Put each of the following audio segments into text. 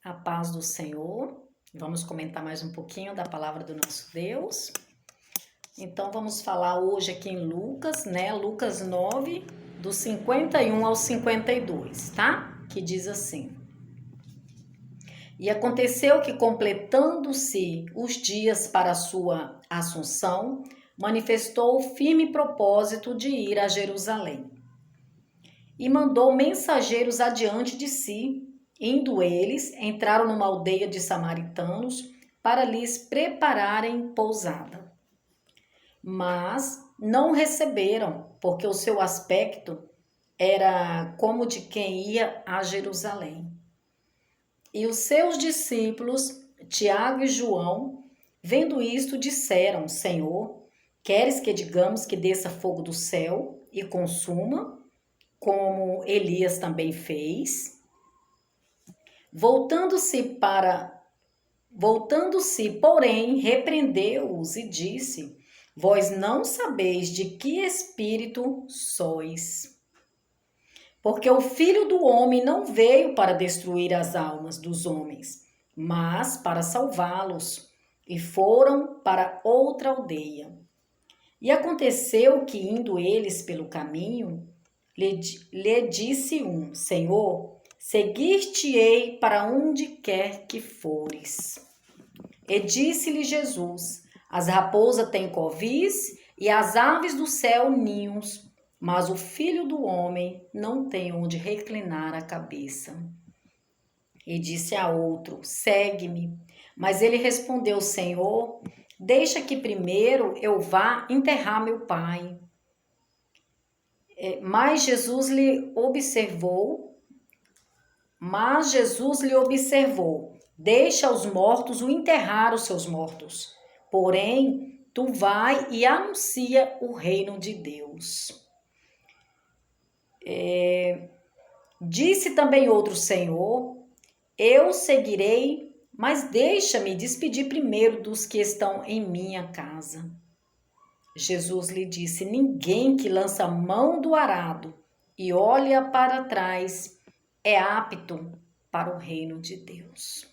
A paz do Senhor. Vamos comentar mais um pouquinho da palavra do nosso Deus. Então, vamos falar hoje aqui em Lucas, né? Lucas 9, do 51 ao 52, tá? Que diz assim: E aconteceu que, completando-se os dias para a sua assunção, manifestou o firme propósito de ir a Jerusalém. E mandou mensageiros adiante de si. Indo eles, entraram numa aldeia de samaritanos para lhes prepararem pousada. Mas não receberam, porque o seu aspecto era como de quem ia a Jerusalém. E os seus discípulos, Tiago e João, vendo isto, disseram: Senhor, queres que digamos que desça fogo do céu e consuma, como Elias também fez? Voltando-se, porém, repreendeu-os e disse: Vós não sabeis de que espírito sois. Porque o Filho do Homem não veio para destruir as almas dos homens, mas para salvá-los. E foram para outra aldeia. E aconteceu que, indo eles pelo caminho, lhe disse um: Senhor, seguir-te-ei para onde quer que fores. E disse-lhe Jesus: As raposas têm covis e as aves do céu ninhos, mas o Filho do Homem não tem onde reclinar a cabeça. E disse a outro: Segue-me. Mas ele respondeu: Senhor, deixa que primeiro eu vá enterrar meu pai. Mas Jesus lhe observou, deixa os mortos o enterrar os seus mortos. Porém, tu vai e anuncia o reino de Deus. Disse também outro: Senhor, eu seguirei, mas deixa-me despedir primeiro dos que estão em minha casa. Jesus lhe disse: Ninguém que lança a mão do arado e olha para trás é apto para o reino de Deus.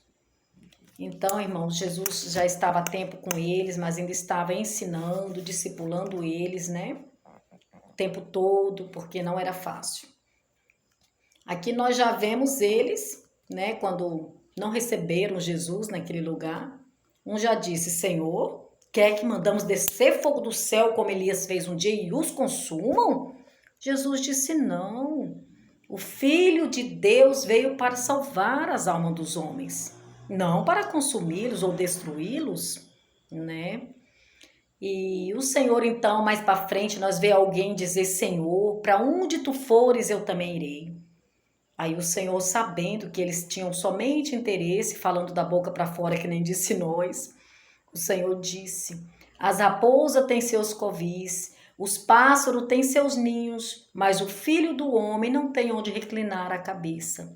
Então, irmãos, Jesus já estava há tempo com eles, mas ainda estava ensinando, discipulando eles, né? O tempo todo, porque não era fácil. Aqui nós já vemos eles, né? Quando não receberam Jesus naquele lugar. Um já disse: Senhor, quer que mandamos descer fogo do céu como Elias fez um dia e os consumam? Jesus disse: não. O Filho de Deus veio para salvar as almas dos homens, não para consumi-los ou destruí-los, né? E o Senhor, então, mais para frente, nós vê alguém dizer: Senhor, para onde tu fores, eu também irei. Aí o Senhor, sabendo que eles tinham somente interesse, falando da boca para fora, que nem disse nós, o Senhor disse: As raposas têm seus covis, os pássaros têm seus ninhos, mas o Filho do Homem não tem onde reclinar a cabeça.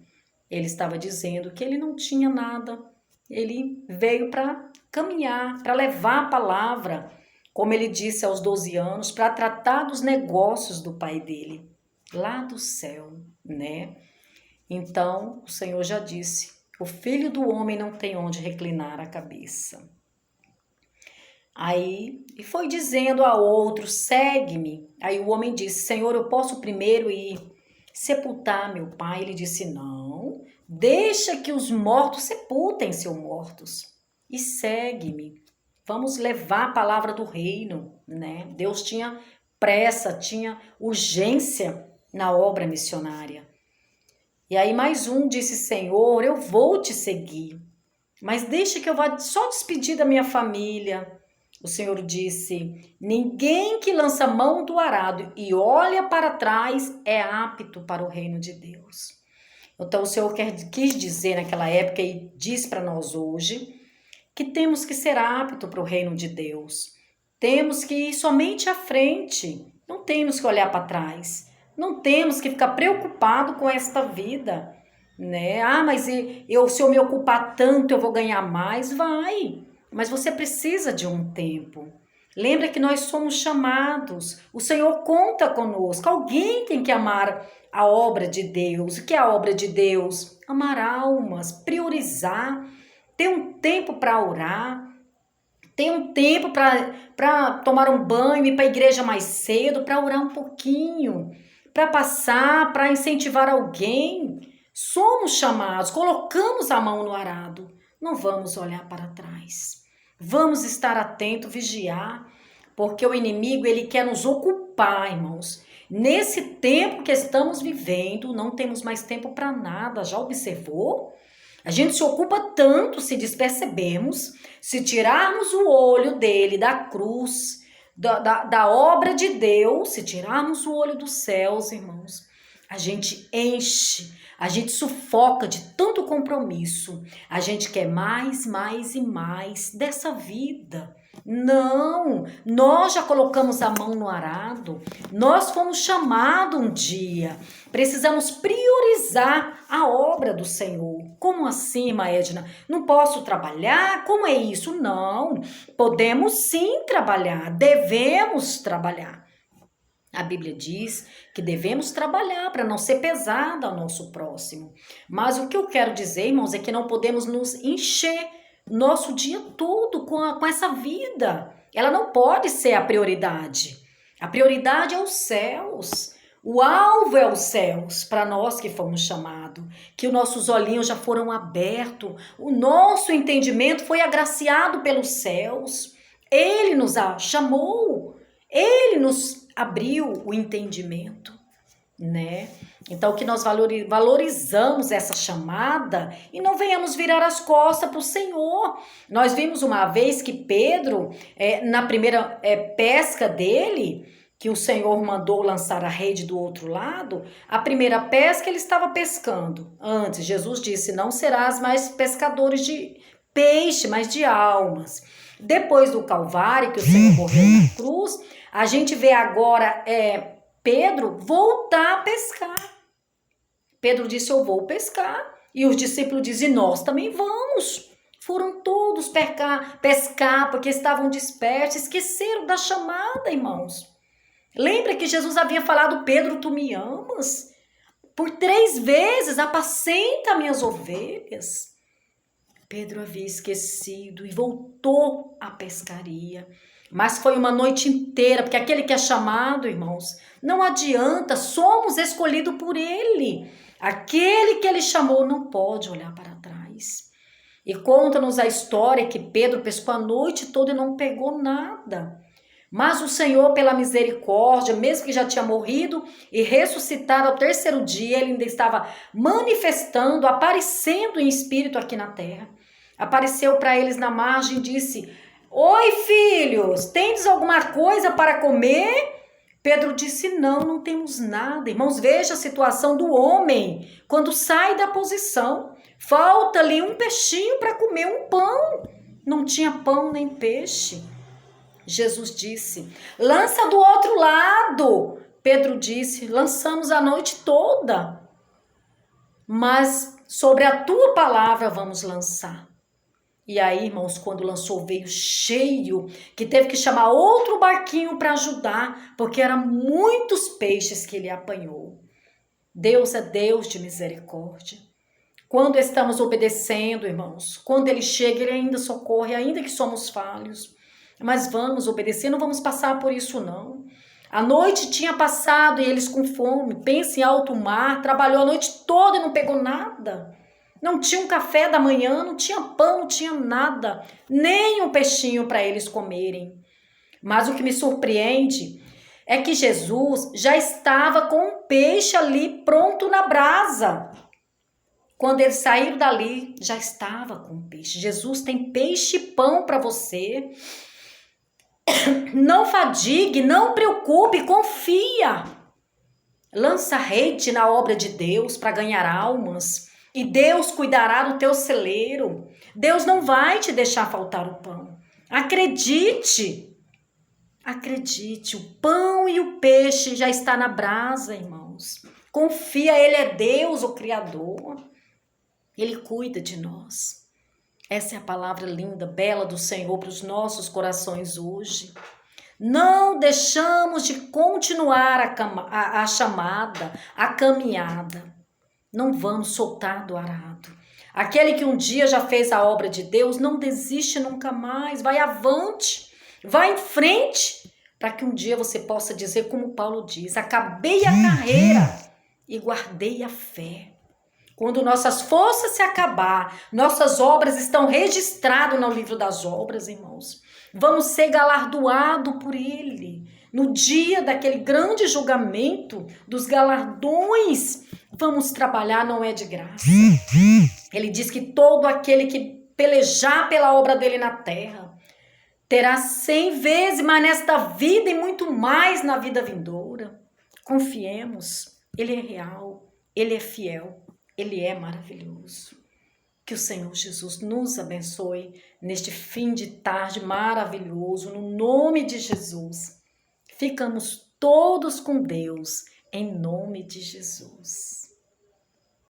Ele estava dizendo que ele não tinha nada. Ele veio para caminhar, para levar a palavra, como ele disse aos 12 anos, para tratar dos negócios do pai dele, lá do céu, né? Então, o Senhor já disse: o Filho do Homem não tem onde reclinar a cabeça. Aí, e foi dizendo a outro: segue-me. Aí o homem disse: Senhor, eu posso primeiro ir sepultar meu pai? Ele disse: não, deixa que os mortos sepultem seus mortos e segue-me. Vamos levar a palavra do reino, né? Deus tinha pressa, tinha urgência na obra missionária. E aí mais um disse: Senhor, eu vou te seguir, mas deixa que eu vá só despedir da minha família. O Senhor disse: ninguém que lança a mão do arado e olha para trás é apto para o reino de Deus. Então o Senhor quis dizer naquela época e diz para nós hoje que temos que ser apto para o reino de Deus. Temos que ir somente à frente, não temos que olhar para trás. Não temos que ficar preocupado com esta vida, né? Ah, mas se eu me ocupar tanto, eu vou ganhar mais? Vai, mas você precisa de um tempo. Lembra que nós somos chamados, o Senhor conta conosco. Alguém tem que amar a obra de Deus. O que é a obra de Deus? Amar almas, priorizar, ter um tempo para orar, ter um tempo para tomar um banho, ir para a igreja mais cedo, para orar um pouquinho, para passar, para incentivar alguém. Somos chamados, colocamos a mão no arado, não vamos olhar para trás. Vamos estar atento, vigiar, porque o inimigo ele quer nos ocupar, irmãos. Nesse tempo que estamos vivendo, não temos mais tempo para nada. Já observou? A gente se ocupa tanto se despercebermos, se tirarmos o olho dele da cruz, da obra de Deus, se tirarmos o olho dos céus, irmãos, a gente enche, a gente sufoca de tanto compromisso, a gente quer mais, mais e mais dessa vida. Não, nós já colocamos a mão no arado, nós fomos chamados um dia, precisamos priorizar a obra do Senhor. Como assim, irmã Edna? Não posso trabalhar? Como é isso? Não, podemos sim trabalhar, devemos trabalhar. A Bíblia diz que devemos trabalhar para não ser pesada ao nosso próximo. Mas o que eu quero dizer, irmãos, é que não podemos nos encher nosso dia todo com essa vida. Ela não pode ser a prioridade. A prioridade é os céus. O alvo é os céus, para nós que fomos chamados, que os nossos olhinhos já foram abertos, o nosso entendimento foi agraciado pelos céus. Ele nos chamou, ele nos abriu o entendimento, né? Então que nós valorizamos essa chamada e não venhamos virar as costas para o Senhor. Nós vimos uma vez que Pedro, na primeira pesca dele, que o Senhor mandou lançar a rede do outro lado, a primeira pesca ele estava pescando. Antes, Jesus disse, não serás mais pescadores de peixe, mas de almas. Depois do Calvário, que o Senhor morreu na cruz, a gente vê agora Pedro voltar a pescar. Pedro disse, eu vou pescar. E os discípulos dizem, nós também vamos. Foram todos pescar porque estavam dispersos, esqueceram da chamada, irmãos. Lembra que Jesus havia falado, Pedro, tu me amas? Por 3 vezes, apacenta minhas ovelhas. Pedro havia esquecido e voltou à pescaria. Mas foi uma noite inteira, porque aquele que é chamado, irmãos, não adianta, somos escolhidos por ele. Aquele que ele chamou não pode olhar para trás. E conta-nos a história que Pedro pescou a noite toda e não pegou nada. Mas o Senhor, pela misericórdia, mesmo que já tinha morrido e ressuscitado ao 3º dia, ele ainda estava manifestando, aparecendo em espírito aqui na terra. Apareceu para eles na margem e disse, oi filhos, tendes alguma coisa para comer? Pedro disse, não temos nada. Irmãos, veja a situação do homem quando sai da posição. Falta-lhe um peixinho para comer, um pão. Não tinha pão nem peixe. Jesus disse, lança do outro lado. Pedro disse, lançamos a noite toda, mas sobre a tua palavra vamos lançar. E aí, irmãos, quando lançou, veio cheio, que teve que chamar outro barquinho para ajudar, porque eram muitos peixes que ele apanhou. Deus é Deus de misericórdia. Quando estamos obedecendo, irmãos, quando ele chega, ele ainda socorre, ainda que somos falhos. Mas vamos obedecer, não vamos passar por isso não. A noite tinha passado e eles com fome, pensa em alto mar, trabalhou a noite toda e não pegou nada. Não tinha um café da manhã, não tinha pão, não tinha nada, nem um peixinho para eles comerem. Mas o que me surpreende é que Jesus já estava com um peixe ali pronto na brasa. Quando eles saíram dali, já estava com peixe. Jesus tem peixe e pão para você. Não fadigue, não preocupe, confia. Lança rede na obra de Deus para ganhar almas. E Deus cuidará do teu celeiro. Deus não vai te deixar faltar o pão. Acredite. Acredite, o pão e o peixe já está na brasa, irmãos. Confia, Ele é Deus, o Criador. Ele cuida de nós. Essa é a palavra linda, bela do Senhor para os nossos corações hoje. Não deixamos de continuar a chamada, a caminhada. Não vamos soltar do arado. Aquele que um dia já fez a obra de Deus, não desiste nunca mais. Vai avante, vai em frente, para que um dia você possa dizer como Paulo diz, acabei a carreira e guardei a fé. Quando nossas forças se acabar, nossas obras estão registradas no livro das obras, irmãos. Vamos ser galardoados por Ele. No dia daquele grande julgamento, dos galardões, vamos trabalhar, não é de graça. Ele diz que todo aquele que pelejar pela obra dele na terra, terá 100 vezes mais nesta vida e muito mais na vida vindoura. Confiemos, Ele é real, Ele é fiel, Ele é maravilhoso. Que o Senhor Jesus nos abençoe neste fim de tarde maravilhoso, no nome de Jesus. Ficamos todos com Deus, em nome de Jesus.